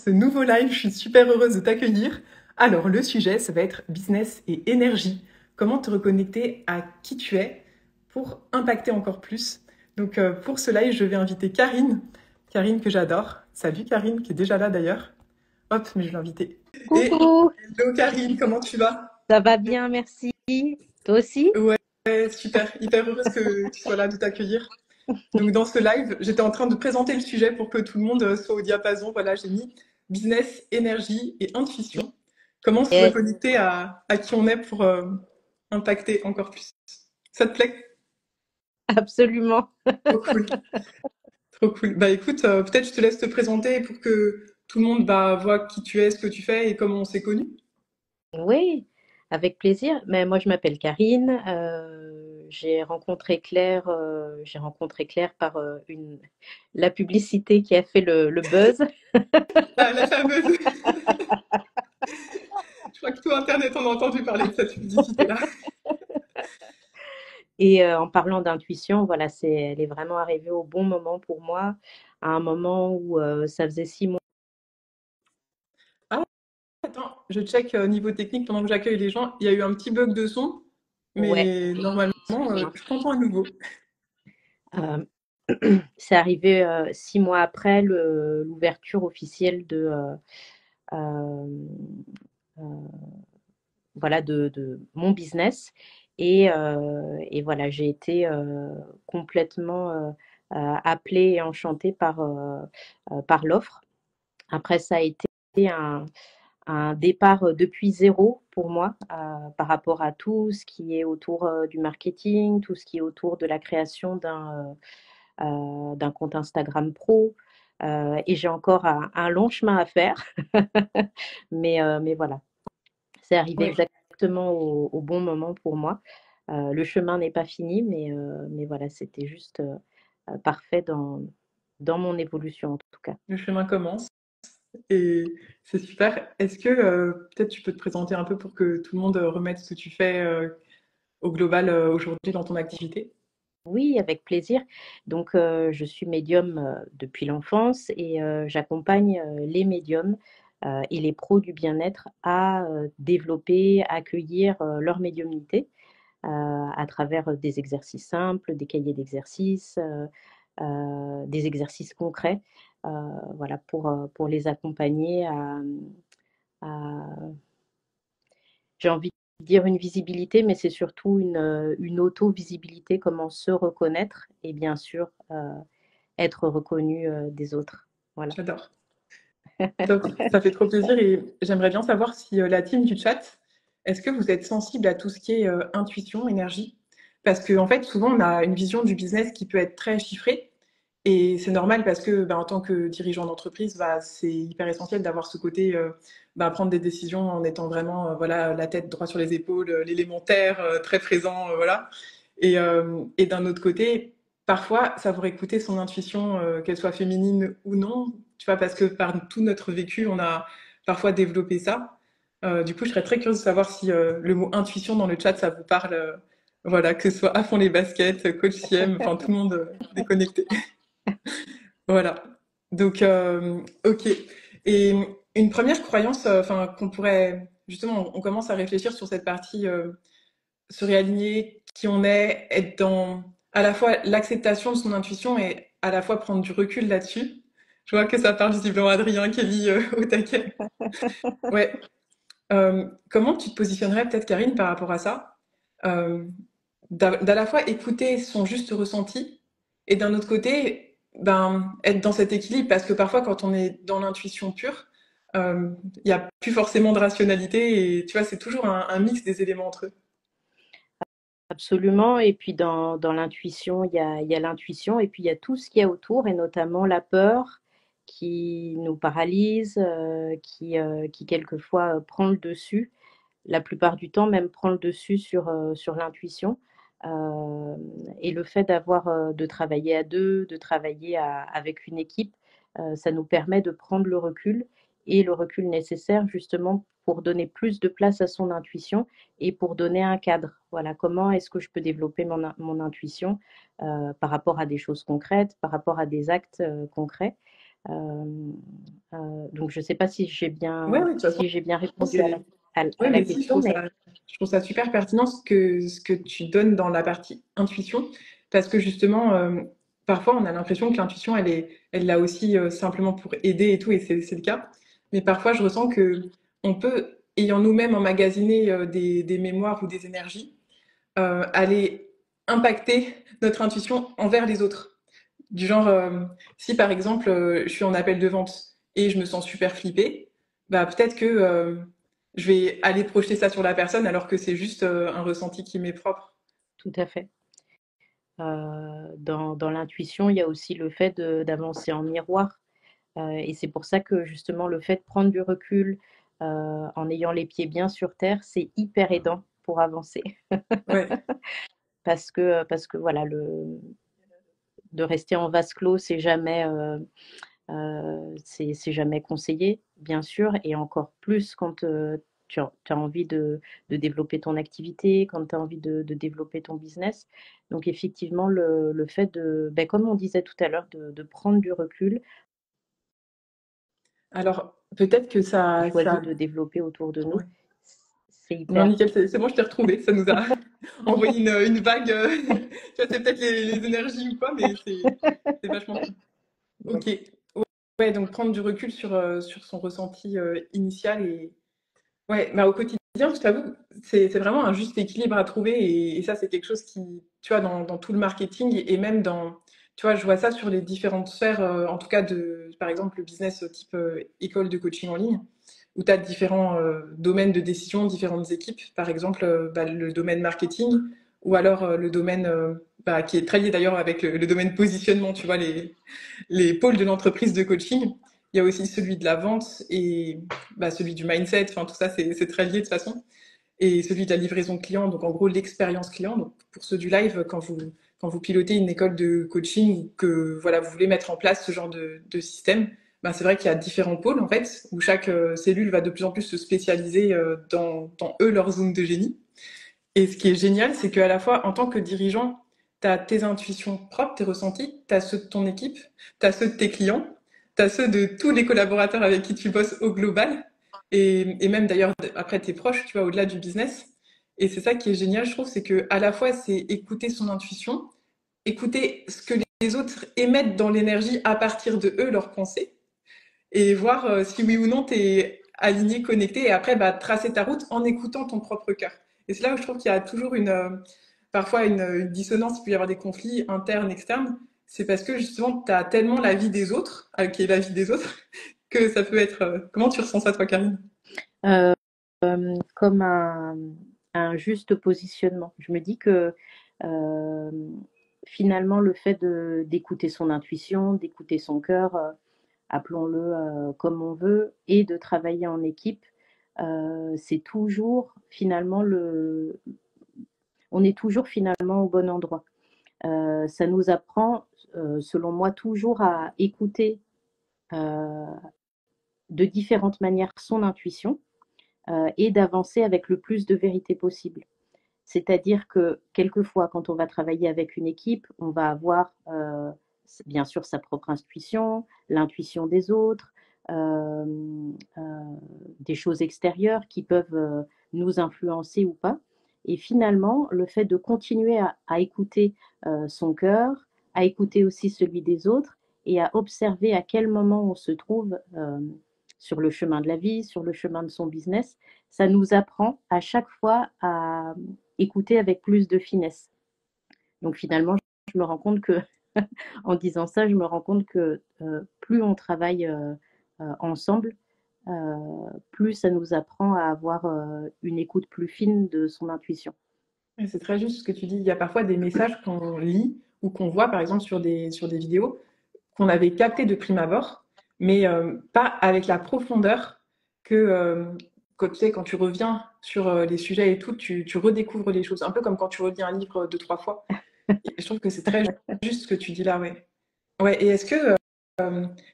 ce nouveau live. Je suis super heureuse de t'accueillir. Alors, le sujet, ça va être business et énergie. Comment te reconnecter à qui tu es pour impacter encore plus. Donc, pour ce live, je vais inviter Karine. Karine que j'adore. Salut Karine, qui est déjà là d'ailleurs. Hop, mais je vais l'inviter. Et Coucou, hello Karine, comment tu vas? ça va bien, merci. Toi aussi? Ouais, super. Hyper heureuse que tu sois là, de t'accueillir. Donc dans ce live, j'étais en train de présenter le sujet pour que tout le monde soit au diapason. Voilà, j'ai mis business, énergie et intuition. Comment se Yes, reconnecter à qui on est pour impacter encore plus. Ça te plaît? absolument. Trop cool, trop cool. Bah écoute, peut-être je te laisse te présenter pour que tout le monde voit qui tu es, ce que tu fais et comment on s'est connus. Oui, avec plaisir. Mais moi, je m'appelle Karine. J'ai rencontré Claire par la publicité qui a fait le buzz. Ah, la fameuse. Je crois que tout Internet en a entendu parler de cette publicité-là. Et en parlant d'intuition, voilà, elle est vraiment arrivée au bon moment pour moi, à un moment où ça faisait 6 mois. Ah, attends, je check niveau technique pendant que j'accueille les gens. Il y a eu un petit bug de son, Ouais, mais normalement, excuse-moi. je t'entends à nouveau. Euh, c'est arrivé 6 mois après l'ouverture officielle euh, euh, voilà, de mon business. Et voilà, j'ai été complètement appelée et enchantée par l'offre. Après, ça a été un départ depuis zéro pour moi par rapport à tout ce qui est autour du marketing, tout ce qui est autour de la création d'un compte Instagram pro. Et j'ai encore un long chemin à faire. Mais voilà, c'est arrivé Ouais. exactement au bon moment pour moi. Le chemin n'est pas fini, mais voilà, c'était juste parfait dans mon évolution en tout cas. Le chemin commence et c'est super. Est-ce que peut-être tu peux te présenter un peu pour que tout le monde remette ce que tu fais au global aujourd'hui dans ton activité? Oui, avec plaisir. Donc, je suis médium depuis l'enfance et j'accompagne les médiums et les pros du bien-être à développer, accueillir leur médiumnité à travers des exercices simples, des cahiers d'exercices, des exercices concrets, voilà, pour les accompagner à, j'ai envie de dire une visibilité, mais c'est surtout une auto-visibilité, comment se reconnaître et bien sûr être reconnu des autres. Voilà. J'adore. Top. Ça fait trop plaisir et j'aimerais bien savoir si la team du chat, est-ce que vous êtes sensible à tout ce qui est intuition, énergie? Parce qu'en fait, souvent, on a une vision du business qui peut être très chiffrée et c'est normal parce que, en tant que dirigeant d'entreprise, c'est hyper essentiel d'avoir ce côté, prendre des décisions en étant vraiment, voilà, la tête droit sur les épaules, l'élémentaire, très présent, voilà. Et d'un autre côté, parfois, ça pourrait écouter son intuition, qu'elle soit féminine ou non, tu vois, parce que par tout notre vécu, on a parfois développé ça. Du coup, je serais très curieuse de savoir si le mot intuition dans le chat, ça vous parle, voilà, que ce soit à fond les baskets, coach CM, enfin tout le monde est connecté. Voilà. Donc, ok. Et une première croyance, enfin, qu'on pourrait, justement, on commence à réfléchir sur cette partie, se réaligner qui on est, être dans à la fois l'acceptation de son intuition et à la fois prendre du recul là-dessus. Je vois que ça parle visiblement Adrien, Kelly au taquet. Ouais. Comment tu te positionnerais peut-être, Karine, par rapport à ça? Euh, d'à la fois écouter son juste ressenti et d'un autre côté, être dans cet équilibre parce que parfois, quand on est dans l'intuition pure, il n'y a plus forcément de rationalité et tu vois, c'est toujours un mix des éléments entre eux. Absolument. Et puis dans l'intuition, il y a l'intuition et puis il y a tout ce qu'il y a autour et notamment la peur qui nous paralyse, qui quelquefois prend le dessus. La plupart du temps même prend le dessus sur l'intuition. Euh, et le fait de travailler à deux, de travailler avec une équipe, ça nous permet de prendre le recul et le recul nécessaire justement pour donner plus de place à son intuition et pour donner un cadre. Voilà, comment est-ce que je peux développer mon intuition par rapport à des choses concrètes, par rapport à des actes concrets. Donc, je ne sais pas si j'ai Ouais, bien, oui, de toute façon, si j'ai bien répondu c'est. à Ouais, la mais si, question, mais je trouve ça super pertinent ce que tu donnes dans la partie intuition, parce que justement, parfois on a l'impression que l'intuition, elle l'a aussi simplement pour aider et tout, et c'est le cas. Mais parfois, je ressens que on peut, ayant nous-mêmes emmagasiné des mémoires ou des énergies, aller impacter notre intuition envers les autres. Du genre, si par exemple, je suis en appel de vente et je me sens super flippée, bah peut-être que je vais aller projeter ça sur la personne alors que c'est juste un ressenti qui m'est propre. tout à fait. Dans l'intuition, il y a aussi le fait d'avancer en miroir. Et c'est pour ça que justement, le fait de prendre du recul en ayant les pieds bien sur terre, c'est hyper aidant pour avancer. Ouais, Parce que voilà, de rester en vase clos, c'est jamais conseillé, bien sûr, et encore plus quand tu as envie de développer ton activité, quand tu as envie de développer ton business. Donc effectivement, le fait ben, comme on disait tout à l'heure, de prendre du recul, alors peut-être que on choisit ça. de développer autour de nous, Ouais. c'est Non, hyper. nickel, c'est bon, je t'ai retrouvé. Ça nous a envoyé une vague. Tu vois, c'est peut-être les énergies ou quoi, mais c'est vachement cool. Ok. Yes. Ouais, donc prendre du recul sur son ressenti initial et, ouais, bah, au quotidien, je t'avoue, c'est vraiment un juste équilibre à trouver et ça, c'est quelque chose qui, tu vois, dans tout le marketing et même dans, tu vois, je vois ça sur les différentes sphères, en tout cas par exemple, le business type école de coaching en ligne, où tu as différents domaines de décision, différentes équipes, par exemple, bah, le domaine marketing ou alors le domaine bah, qui est très lié d'ailleurs avec le domaine positionnement, tu vois, les pôles de l'entreprise de coaching. Il y a aussi celui de la vente et bah, celui du mindset. Enfin, tout ça, c'est très lié de toute façon. Et celui de la livraison client, donc en gros l'expérience client. Donc pour ceux du live, quand vous pilotez une école de coaching ou que voilà, vous voulez mettre en place ce genre de système, ben, c'est vrai qu'il y a différents pôles en fait, où chaque cellule va de plus en plus se spécialiser dans eux, leur zone de génie. Et ce qui est génial, c'est qu'à la fois, en tant que dirigeant, tu as tes intuitions propres, tes ressentis, tu as ceux de ton équipe, tu as ceux de tes clients, tu as ceux de tous les collaborateurs avec qui tu bosses au global, et même d'ailleurs après tes proches, tu vois, au-delà du business. Et c'est ça qui est génial, je trouve, c'est que à la fois, c'est écouter son intuition, écouter ce que les autres émettent dans l'énergie à partir de eux, leurs pensées, et voir si oui ou non tu es aligné, connecté, et après bah, tracer ta route en écoutant ton propre cœur. Et c'est là où je trouve qu'il y a toujours parfois une dissonance, il peut y avoir des conflits internes, externes. C'est parce que justement, tu as tellement la vie des autres, qui est la vie des autres, que ça peut être. Comment tu ressens ça, toi, Karine? Euh, Comme un juste positionnement. Je me dis que euh, finalement, le fait d'écouter son intuition, d'écouter son cœur, appelons-le comme on veut, et de travailler en équipe, c'est toujours finalement on est toujours finalement au bon endroit. Ça nous apprend, selon moi, toujours à écouter euh, de différentes manières son intuition et d'avancer avec le plus de vérité possible. C'est-à-dire que quelquefois, quand on va travailler avec une équipe, on va avoir bien sûr sa propre intuition, l'intuition des autres, euh, euh, des choses extérieures qui peuvent nous influencer ou pas. Et finalement, le fait de continuer à écouter son cœur, à écouter aussi celui des autres et à observer à quel moment on se trouve sur le chemin de la vie, sur le chemin de son business, ça nous apprend à chaque fois à écouter avec plus de finesse. Donc finalement, je me rends compte que, en disant ça, je me rends compte que plus on travaille ensemble, plus ça nous apprend à avoir une écoute plus fine de son intuition. Et c'est très juste ce que tu dis. Il y a parfois des messages qu'on lit ou qu'on voit, par exemple, sur des vidéos, qu'on avait capté de prime abord, mais pas avec la profondeur que tu sais, quand tu reviens sur les sujets et tout, tu redécouvres les choses. Un peu comme quand tu relis un livre deux, trois fois. Et je trouve que c'est très juste ce que tu dis là, ouais. Ouais, et est-ce que,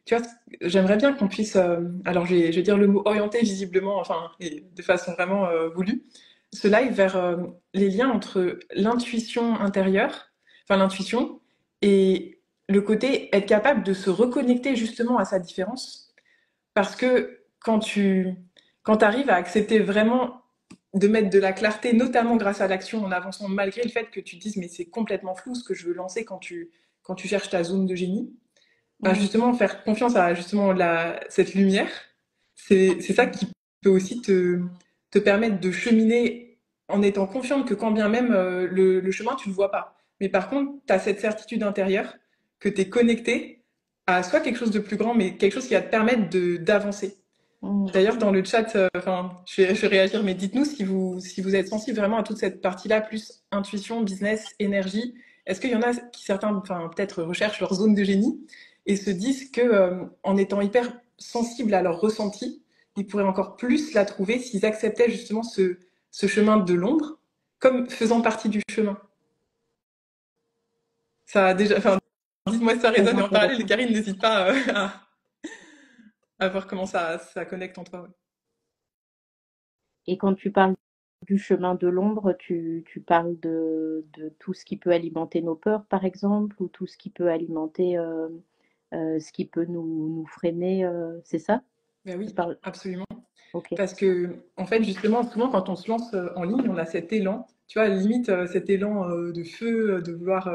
tu vois, j'aimerais bien qu'on puisse, alors je vais dire le mot orienter visiblement, enfin, et de façon vraiment voulue, ce live vers les liens entre l'intuition intérieure, enfin l'intuition, et le côté être capable de se reconnecter justement à sa différence. Parce que quand tu arrives à accepter vraiment de mettre de la clarté, notamment grâce à l'action en avançant, malgré le fait que tu te dises mais c'est complètement flou ce que je veux lancer quand tu cherches ta zone de génie, bah Mm. justement faire confiance à justement cette lumière, c'est ça qui peut aussi te permettre de cheminer en étant confiante que quand bien même le chemin, tu le vois pas. Mais par contre, tu as cette certitude intérieure que tu es connecté à soit quelque chose de plus grand, mais quelque chose qui va te permettre d'avancer. Mm. D'ailleurs, dans le chat, je vais réagir, mais dites-nous si vous êtes sensible vraiment à toute cette partie-là, plus intuition, business, énergie. Est-ce qu'il y en a qui certains, enfin, peut-être recherchent leur zone de génie et se disent que, en étant hyper sensibles à leur ressenti, ils pourraient encore plus la trouver s'ils acceptaient justement ce chemin de l'ombre comme faisant partie du chemin. Ça a déjà, enfin, dites-moi si ça Très résonne et en parallèle, intéressant. Karine, n'hésite pas à voir comment ça connecte en toi. Ouais. Et quand tu parles du chemin de l'ombre, tu parles de tout ce qui peut alimenter nos peurs, par exemple, ou tout ce qui peut alimenter ce qui peut nous freiner, c'est ça? Ben Tu oui, parles. absolument. Ok. Parce que, en fait, justement, souvent, quand on se lance en ligne, on a cet élan, tu vois, limite cet élan de feu, de vouloir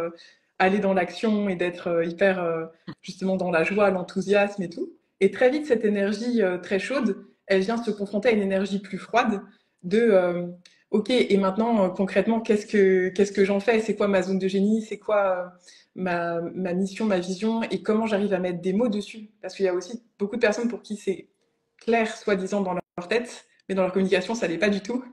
aller dans l'action et d'être hyper, justement, dans la joie, l'enthousiasme et tout. Et très vite, cette énergie très chaude, elle vient se confronter à une énergie plus froide de, OK, et maintenant, concrètement, qu'est-ce que j'en fais? C'est quoi ma zone de génie? C'est quoi ma mission, ma vision? Et comment j'arrive à mettre des mots dessus? Parce qu'il y a aussi beaucoup de personnes pour qui c'est clair, soi-disant, dans leur tête, mais dans leur communication, ça l'est pas du tout.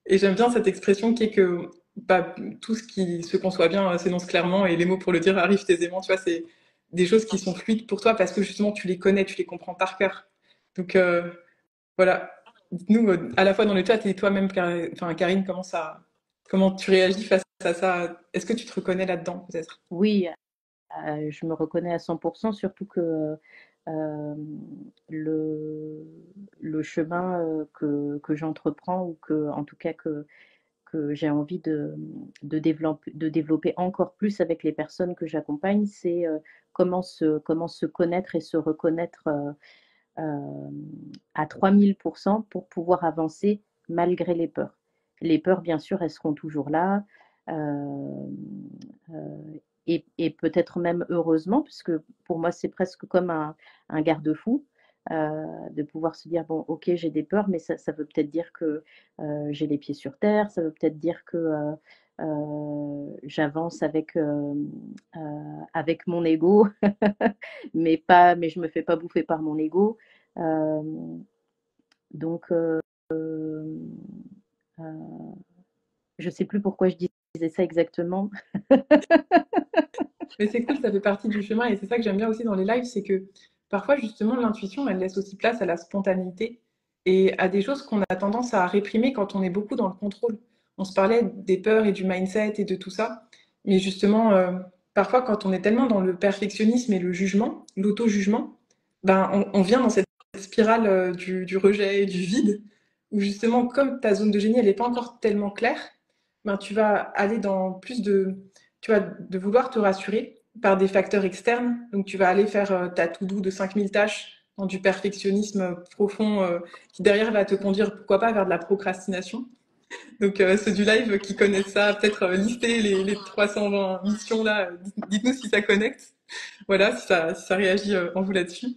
Et j'aime bien cette expression qui est que bah, tout ce qui se conçoit bien s'énonce clairement et les mots pour le dire arrivent aisément. Tu vois, c'est des choses qui sont fluides pour toi parce que justement tu les connais, tu les comprends par cœur. Donc voilà, dites-nous à la fois dans le chat et toi-même, enfin, Karine, comment tu réagis face à ça? Est-ce que tu te reconnais là-dedans peut-être? Oui, je me reconnais à 100%, surtout que euh, le, le chemin que j'entreprends, ou que, en tout cas, que j'ai envie de développer encore plus avec les personnes que j'accompagne, c'est comment se connaître et se reconnaître euh, à 3000% pour pouvoir avancer malgré les peurs. Les peurs, bien sûr, elles seront toujours là. euh, euh, et peut-être même heureusement, puisque pour moi, c'est presque comme un garde-fou. De pouvoir se dire, bon, ok, j'ai des peurs, mais ça veut peut-être dire que j'ai les pieds sur terre, ça veut peut-être dire que j'avance avec mon ego, mais je me fais pas bouffer par mon ego. Euh, donc, euh, je sais plus pourquoi je disais ça exactement. Mais c'est cool, ça fait partie du chemin et c'est ça que j'aime bien aussi dans les lives, c'est que parfois justement l'intuition, elle laisse aussi place à la spontanéité et à des choses qu'on a tendance à réprimer quand on est beaucoup dans le contrôle. On se parlait des peurs et du mindset et de tout ça, mais justement, parfois quand on est tellement dans le perfectionnisme et le jugement, l'auto-jugement, ben on vient dans cette spirale du rejet et du vide, où justement comme ta zone de génie, elle n'est pas encore tellement claire, ben tu vas aller dans plus de tu vas de vouloir te rassurer par des facteurs externes. Donc, tu vas aller faire ta to-do de 5000 tâches dans du perfectionnisme profond qui derrière va te conduire, pourquoi pas, vers de la procrastination. Donc, ceux du live qui connaissent ça, peut-être lister les 320 missions là, dites-nous si ça connecte. Voilà, si ça réagit en vous là-dessus.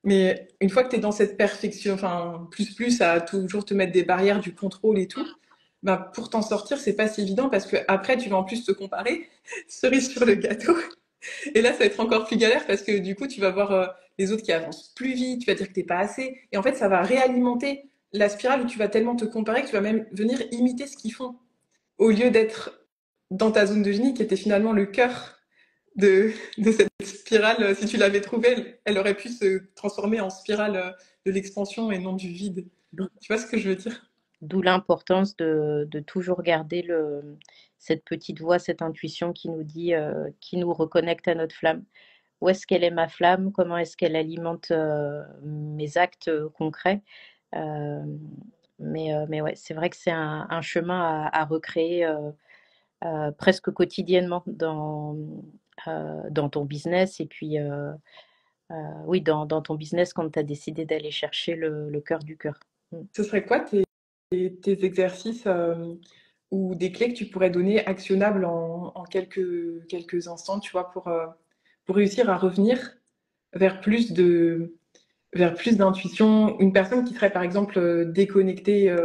Mais une fois que tu es dans cette perfection, enfin, plus à toujours te mettre des barrières, du contrôle et tout, ben, pour t'en sortir, c'est pas si évident parce que après, tu vas en plus te comparer, cerise sur le gâteau. Et là, ça va être encore plus galère parce que du coup, tu vas voir les autres qui avancent plus vite, tu vas dire que t'es pas assez. Et en fait, ça va réalimenter la spirale où tu vas tellement te comparer que tu vas même venir imiter ce qu'ils font au lieu d'être dans ta zone de génie qui était finalement le cœur de cette spirale. Si tu l'avais trouvée, elle aurait pu se transformer en spirale de l'expansion et non du vide. D'où Tu vois ce que je veux dire? d'où l'importance de toujours garder cette petite voix, cette intuition qui nous dit, qui nous reconnecte à notre flamme. Où est-ce qu'elle est ma flamme? Comment est-ce qu'elle alimente mes actes concrets? Euh, mais ouais, c'est vrai que c'est un chemin à recréer presque quotidiennement dans ton business et puis oui, dans ton business quand tu as décidé d'aller chercher le cœur du cœur. Mm. Ce serait quoi tes exercices ou des clés que tu pourrais donner actionnables en quelques instants, tu vois, pour réussir à revenir vers vers plus d'intuition? Une personne qui serait par exemple déconnectée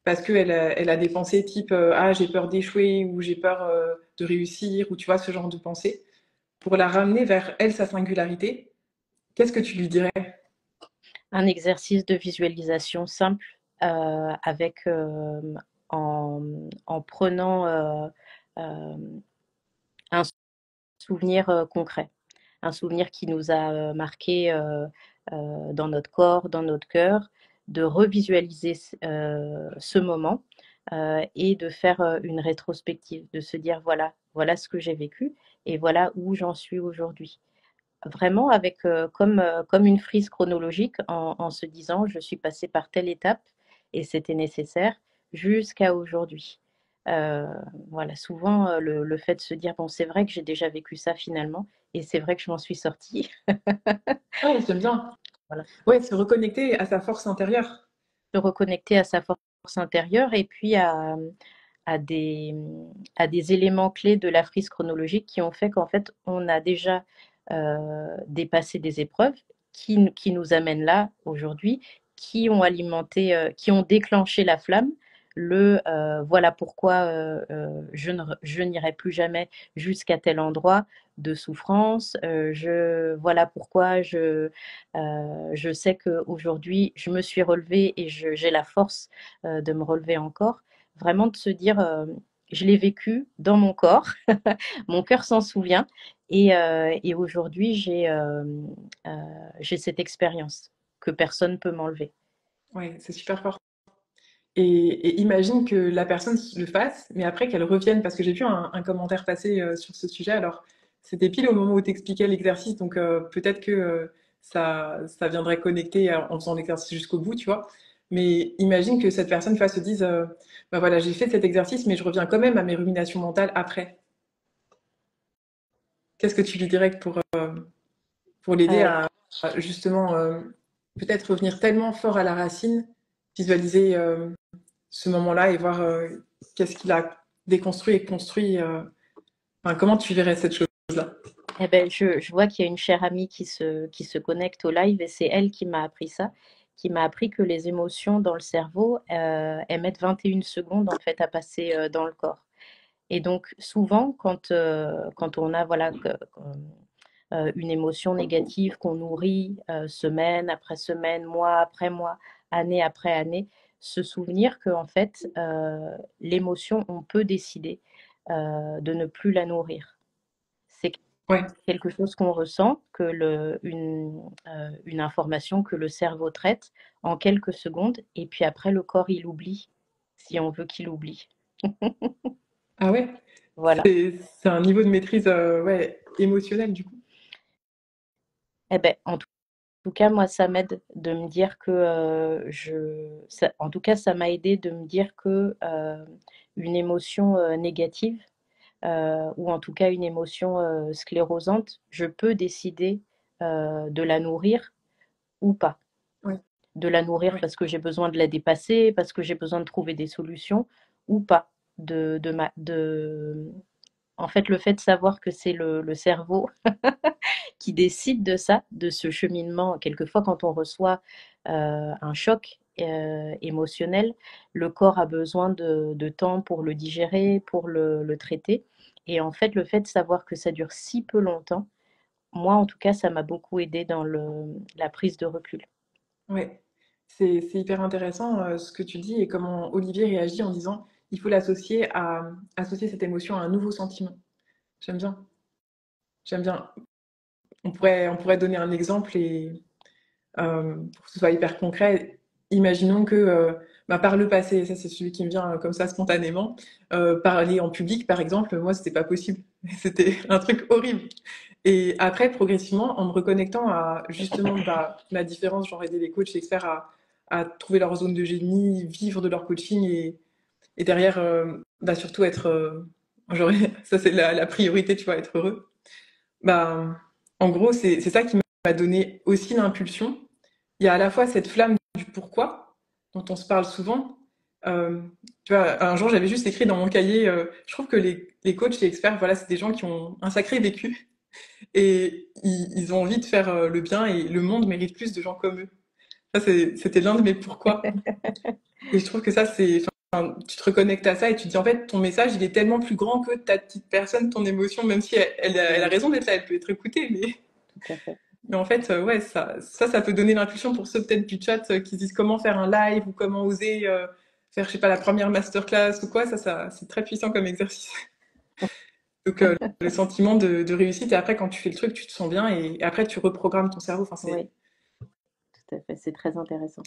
parce elle a des pensées type ah, j'ai peur d'échouer ou j'ai peur de réussir ou tu vois, ce genre de pensée, pour la ramener vers elle, sa singularité, qu'est-ce que tu lui dirais? Un exercice de visualisation simple avec en, en prenant euh, un souvenir concret, un souvenir qui nous a marqué dans notre corps, dans notre cœur, de revisualiser ce moment et de faire une rétrospective, de se dire voilà, voilà ce que j'ai vécu et voilà où j'en suis aujourd'hui. Vraiment avec comme une frise chronologique en se disant je suis passée par telle étape et c'était nécessaire jusqu'à aujourd'hui. Euh, voilà, souvent le fait de se dire bon c'est vrai que j'ai déjà vécu ça finalement et c'est vrai que je m'en suis sortie. Ouais, j'aime bien. Voilà. Ouais, se reconnecter à sa force intérieure. Se reconnecter à sa force intérieure et puis à des, à des éléments clés de la frise chronologique qui ont fait qu'en fait, on a déjà dépassé des épreuves qui nous amènent là aujourd'hui, qui ont alimenté, qui ont déclenché la flamme. Voilà pourquoi je n'irai plus jamais jusqu'à tel endroit de souffrance. Voilà pourquoi je sais qu'aujourd'hui, je me suis relevée et j'ai la force de me relever encore. Vraiment de se dire, je l'ai vécu dans mon corps, mon cœur s'en souvient, et aujourd'hui, euh, j'ai cette expérience que personne ne peut m'enlever. Ouais, c'est super fort. Et imagine que la personne le fasse, mais après qu'elle revienne, parce que j'ai vu un commentaire passer sur ce sujet. Alors, c'était pile au moment où tu expliquais l'exercice, donc peut-être que ça viendrait connecter en faisant l'exercice jusqu'au bout, tu vois. Mais imagine que cette personne se dise, bah voilà, j'ai fait cet exercice, mais je reviens quand même à mes ruminations mentales après. Qu'est-ce que tu lui dirais pour l'aider Euh, à justement peut-être revenir tellement fort à la racine, visualiser ce moment-là et voir qu'est-ce qu'il a déconstruit et construit. Enfin, comment tu verrais cette chose-là? eh ben, je vois qu'il y a une chère amie qui se connecte au live et c'est elle qui m'a appris ça, qui m'a appris que les émotions dans le cerveau, elles mettent 21 secondes en fait à passer dans le corps. Et donc souvent, quand on a voilà, une émotion négative qu'on nourrit semaine après semaine, mois après mois, année après année, se souvenir que en fait, l'émotion, on peut décider de ne plus la nourrir. C'est Ouais. quelque chose qu'on ressent, une information que le cerveau traite en quelques secondes, et puis après le corps il oublie, si on veut qu'il oublie. Ah ouais. Voilà. C'est un niveau de maîtrise ouais, émotionnel du coup. Eh ben, en tout cas, moi, ça m'aide de me dire que en tout cas, ça m'a aidé de me dire que une émotion négative, ou en tout cas une émotion sclérosante, je peux décider de la nourrir ou pas. Ouais, De la nourrir ouais, parce que j'ai besoin de la dépasser, parce que j'ai besoin de trouver des solutions, ou pas. En fait, le fait de savoir que c'est le cerveau qui décide de ça, de ce cheminement. Quelquefois, quand on reçoit un choc émotionnel, le corps a besoin de temps pour le digérer, pour le traiter. Et en fait, le fait de savoir que ça dure si peu longtemps, moi, en tout cas, ça m'a beaucoup aidé dans la prise de recul. ouais. C'est hyper intéressant ce que tu dis et comment Olivier réagit en disant il faut associer cette émotion à un nouveau sentiment. J'aime bien. J'aime bien. On pourrait donner un exemple et pour que ce soit hyper concret, imaginons que bah, par le passé, ça c'est celui qui me vient comme ça spontanément, parler en public par exemple, moi c'était pas possible. C'était un truc horrible. Et après, progressivement, en me reconnectant à justement bah, ma différence, genre aider les coachs experts à trouver leur zone de génie, vivre de leur coaching et derrière, bah, surtout être, genre, ça c'est la priorité, tu vois, être heureux. Bah, en gros, c'est ça qui m'a donné aussi l'impulsion. Il y a à la fois cette flamme du pourquoi, dont on se parle souvent. Euh, Tu vois, un jour, j'avais juste écrit dans mon cahier, je trouve que les coachs, les experts, voilà, c'est des gens qui ont un sacré vécu et ils ont envie de faire le bien et le monde mérite plus de gens comme eux. Ça, c'était l'un de mes pourquoi. Et je trouve que ça, enfin, tu te reconnectes à ça et tu te dis, en fait, ton message, il est tellement plus grand que ta petite personne, ton émotion, même si elle a Oui, raison d'être là, elle peut être écoutée, tout à fait. mais en fait, ouais, ça peut donner l'impulsion pour ceux peut-être du chat qui se disent comment faire un live ou comment oser faire, je sais pas, la première masterclass ou quoi. C'est très puissant comme exercice. Donc, le sentiment de réussite et après, quand tu fais le truc, tu te sens bien et après, tu reprogrammes ton cerveau. Enfin, c'est Oui, tout à fait. C'est très intéressant.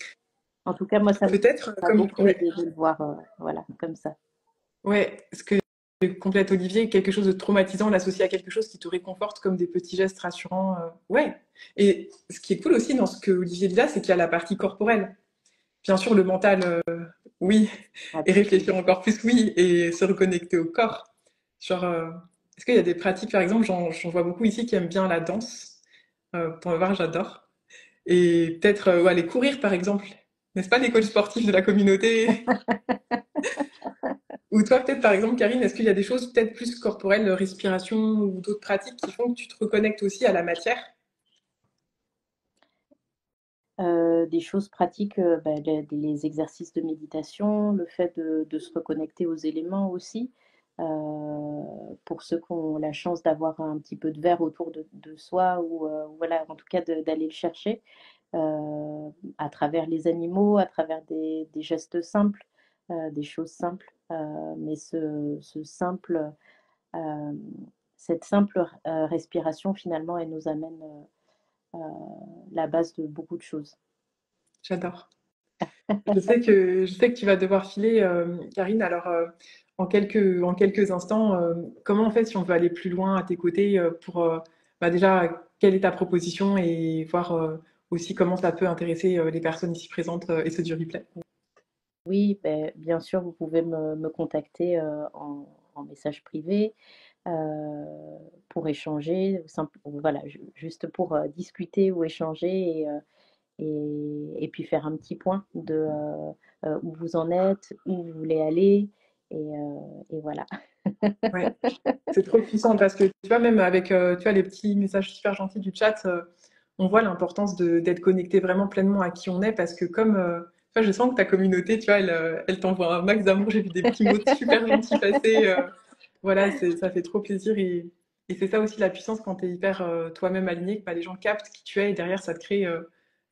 En tout cas, moi, ça peut-être m'a comme, beaucoup ouais, aidé de le voir, voilà, comme ça. ouais, ce que complète Olivier, quelque chose de traumatisant, l'associer à quelque chose qui te réconforte comme des petits gestes rassurants. Ouais. Et ce qui est cool aussi dans ce que Olivier dit là, c'est qu'il y a la partie corporelle. Bien sûr, le mental, oui, et réfléchir Absolument. encore plus, oui, et se reconnecter au corps. Genre, est-ce qu'il y a des pratiques, par exemple, j'en vois beaucoup ici qui aiment bien la danse. Pour le voir, j'adore. Et peut-être ouais, aller courir, par exemple. N'est-ce pas les coachs sportifs de la communauté? Ou toi, peut-être, par exemple, Karine, est-ce qu'il y a des choses peut-être plus corporelles, respiration ou d'autres pratiques qui font que tu te reconnectes aussi à la matière? Des choses pratiques, bah, les exercices de méditation, le fait de se reconnecter aux éléments aussi. Pour ceux qui ont la chance d'avoir un petit peu de verre autour de soi ou voilà, en tout cas d'aller le chercher à travers les animaux, à travers des gestes simples, des choses simples. Mais ce simple, euh, cette simple respiration, finalement, elle nous amène la base de beaucoup de choses. J'adore. Je sais que tu vas devoir filer, Karine. Alors, en quelques instants, comment on fait si on veut aller plus loin à tes côtés pour bah déjà, quelle est ta proposition et voir aussi comment ça peut intéresser les personnes ici présentes et ceux du replay. Oui, ben, bien sûr, vous pouvez me contacter en message privé pour échanger, voilà, juste pour discuter ou échanger et puis faire un petit point de où vous en êtes, où vous voulez aller, et voilà. Ouais, c'est trop puissant parce que tu vois, même avec tu vois, les petits messages super gentils du chat, on voit l'importance d'être connecté vraiment pleinement à qui on est parce que comme tu vois, je sens que ta communauté, tu vois, elle t'envoie un max d'amour. J'ai vu des petits mots super gentils passer. Voilà, ça fait trop plaisir et c'est ça aussi la puissance quand tu es hyper toi-même aligné, que bah, les gens captent qui tu es et derrière ça te crée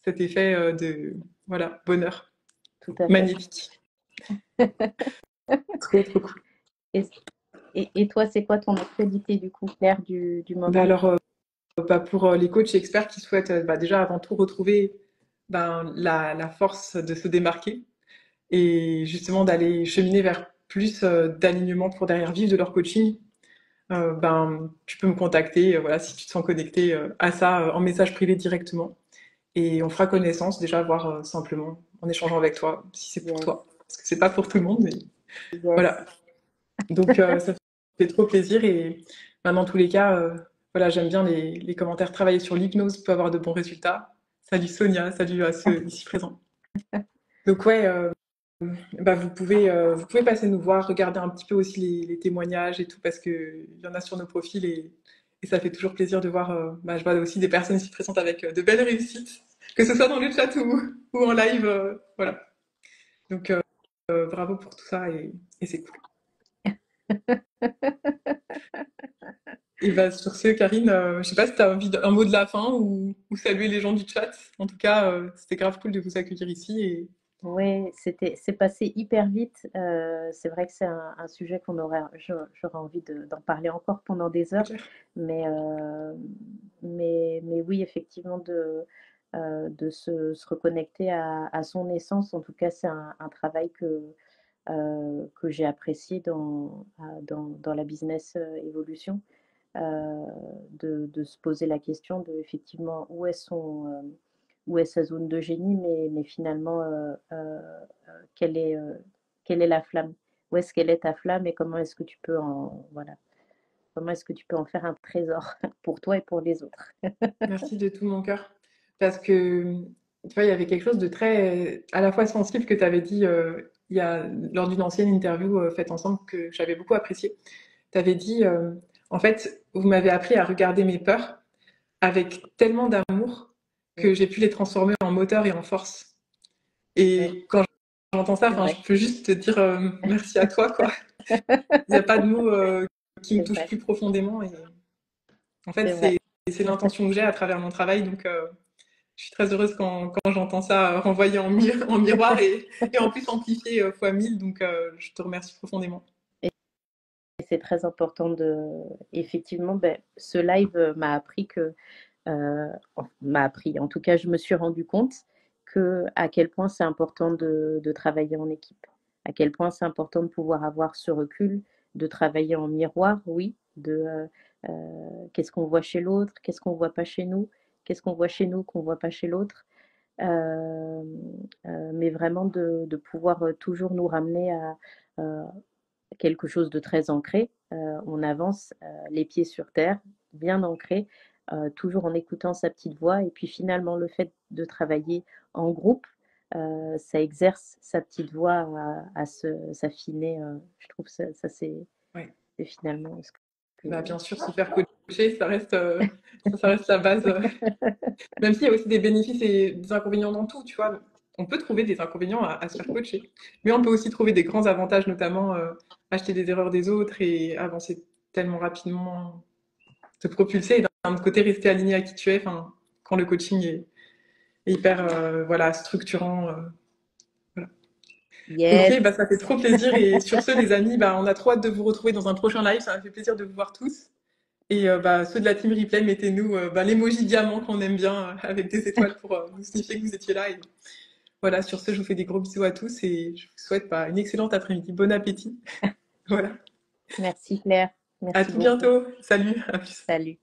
cet effet de voilà, bonheur. Tout à fait. Magnifique. Trop, trop cool. Et, et toi, c'est quoi ton actualité du coup, Claire, du Bah moment? alors, bah, pour les coachs et experts qui souhaitent bah, déjà avant tout retrouver ben, la force de se démarquer et justement d'aller cheminer vers plus d'alignement pour derrière vivre de leur coaching, ben, tu peux me contacter voilà, si tu te sens connecté à ça en message privé directement. Et on fera connaissance, déjà voir simplement en échangeant avec toi si c'est pour Yes, toi. Parce que c'est pas pour tout le monde, mais yes. voilà. Donc ça fait trop plaisir et ben, dans tous les cas, voilà, j'aime bien les commentaires. Travailler sur l'hypnose peut avoir de bons résultats. Salut Sonia, salut à ceux ici présents. Donc ouais, bah, vous pouvez passer nous voir, regarder un petit peu aussi les témoignages et tout, parce qu'il y en a sur nos profils et ça fait toujours plaisir de voir, bah, je vois aussi des personnes ici présentes avec de belles réussites, que ce soit dans le chat ou en live, voilà. Donc bravo pour tout ça et c'est cool. Et bah, sur ce, Karine, je sais pas si tu as un mot de la fin ou saluer les gens du chat. En tout cas, c'était grave cool de vous accueillir ici et Oui, c'est passé hyper vite. C'est vrai que c'est un sujet j'aurais envie d'en parler encore pendant des c'est heures, clair. mais, mais oui, effectivement, de se reconnecter à son essence. En tout cas, c'est un travail que j'ai apprécié dans la business évolution, de se poser la question de effectivement où est sa zone de génie, mais finalement, quelle quelle est la flamme? Où est-ce qu'elle est ta flamme et comment est-ce que tu peux voilà, comment est-ce que tu peux en faire un trésor pour toi et pour les autres. Merci de tout mon cœur. Parce que, tu vois, il y avait quelque chose de très, à la fois sensible que tu avais dit lors d'une ancienne interview faite ensemble que j'avais beaucoup apprécié. Tu avais dit, en fait, vous m'avez appris à regarder mes peurs avec tellement d'amour Mm. que j'ai pu les transformer en moteur et en force. Oui, Et quand j'entends ça, c'est enfin, je vrai, peux juste te dire merci à toi, quoi. Il n'y a pas de mots qui me c'est touchent vrai, plus profondément. Et en fait, c'est vrai. c'est l'intention que j'ai à travers mon travail. Donc, je suis très heureuse quand j'entends ça renvoyé en miroir et en plus amplifié fois 1000. Donc, je te remercie profondément. Et c'est très important de... Effectivement, ben, ce live m'a appris que... m'a appris, en tout cas, je me suis rendu compte que à quel point c'est important de travailler en équipe, à quel point c'est important de pouvoir avoir ce recul, de travailler en miroir, oui, qu'est-ce qu'on voit chez l'autre, qu'est-ce qu'on voit pas chez nous, qu'est-ce qu'on voit chez nous qu'on voit pas chez l'autre, euh, mais vraiment de pouvoir toujours nous ramener à quelque chose de très ancré. On avance les pieds sur terre, bien ancré, toujours en écoutant sa petite voix. Et puis finalement, le fait de travailler en groupe, ça exerce sa petite voix à s'affiner. Je trouve ça Ouais. c'est finalement ce que... Bah, bien sûr, se faire coacher, ça reste la base. Même s'il y a aussi des bénéfices et des inconvénients dans tout, tu vois. On peut trouver des inconvénients à se faire coacher. Mais on peut aussi trouver des grands avantages, notamment acheter des erreurs des autres et avancer tellement rapidement, se propulser et d'un autre côté rester aligné à qui tu es. Enfin, quand le coaching est hyper voilà, structurant. Voilà. Ok, Yes, bah, ça fait trop plaisir. Et sur ce, les amis, bah, on a trop hâte de vous retrouver dans un prochain live. Ça m'a fait plaisir de vous voir tous. Et bah, ceux de la team replay, mettez-nous bah, l'emoji diamant qu'on aime bien avec des étoiles pour nous signifier que vous étiez là. Et voilà, sur ce, je vous fais des gros bisous à tous et je vous souhaite bah, une excellente après-midi. Bon appétit. Voilà. merci Claire, À merci tout beaucoup. bientôt. Salut. À plus. Salut.